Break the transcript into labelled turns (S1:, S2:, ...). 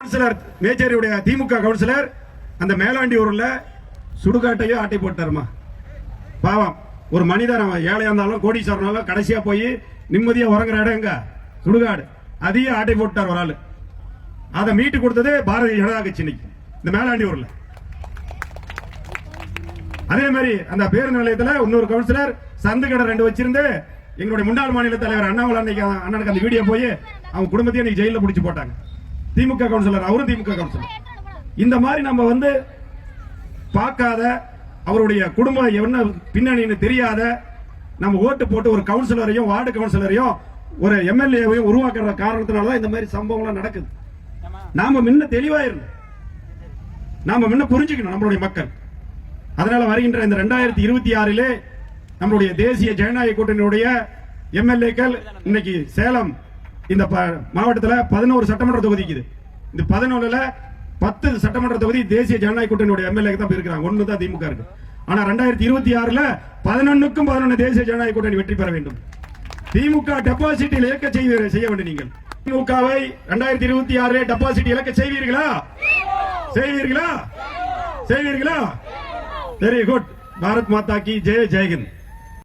S1: Councillor மேச்சேரியுடைய திமுக councillor அந்த மேலாண்டியூர்ல சுடுகாட்டையே ஆட்டை போட்டாருமா. பாவம், ஒரு மனிதன் அவன் ஏழையா இருந்தாலும் கோடீஸ்வரனாலும் கடைசியா போய் நிம்மதியா உறங்குற இடம் எங்க? சுடுகாடு. அதையே ஆட்டை போட்டார் ஒரு ஆளு. அதை மீட்டு கொடுத்தது பாரதிய ஜனதா கட்சி இந்த மேலாண்டியூர்ல. அதே மாதிரி அந்த பேருந்து நிலையத்தில் இன்னொரு கவுன்சிலர் சந்து கடை 2 வச்சிருந்து எங்களுடைய முன்னாள் மாநில தலைவர் அண்ணாமலை அண்ணனுக்கு அந்த வீடியோ போய் அவங்க குடும்பத்தையும் இன்னைக்கு ஜெயில பிடிச்சு போட்டாங்க. திமுக கவுன்சிலர், அவரும் திமுக கவுன்சிலர். இந்த மாதிரி நம்ம வந்து பார்க்காத, அவருடைய குடும்பம் என்ன பின்னணின்னு தெரியாத, நம்ம ஓட்டு போட்டு ஒரு கவுன்சிலரையும் வார்டு கவுன்சிலரையும் ஒரு எம்எல்ஏவையும் உருவாக்குற காரணத்தினாலதான் இந்த மாதிரி சம்பவங்கள்லாம் நடக்குது. நாம முன்ன தெளிவாயிருந்தோம், நாம முன்ன புரிஞ்சுக்கணும் நம்மளுடைய மக்கள். அதனால வருகின்ற இந்த 2026 நம்மளுடைய தேசிய ஜனநாயக கூட்டணியுடைய எம்எல்ஏக்கள் இன்னைக்கு சேலம் இந்த மாவட்டத்தில் 11 சட்டமன்ற தொகுதி இருக்குது. இந்த 11ல 10 சட்டமன்ற தொகுதி தேசிய ஜனநாயக கூட்டணியுடைய எம்எல்ஏ தான் போயிருக்காங்க. 1 தான் திமுக இருக்கு. ஆனா 2026 11க்கும் 11 தேசிய ஜனநாயக கூட்டணி வெற்றி பெற வேண்டும். திமுக டெபாசிட் இழக்க செய்ய வேண்டும். நீங்கள் திமுகவை 2026 டெபாசிட் இழக்க செய்வீர்களா? செய்வீர்களா? செய்வீர்களா? Very good. பாரத் மாதா கி ஜெய், ஜெய்ஹிந்த்.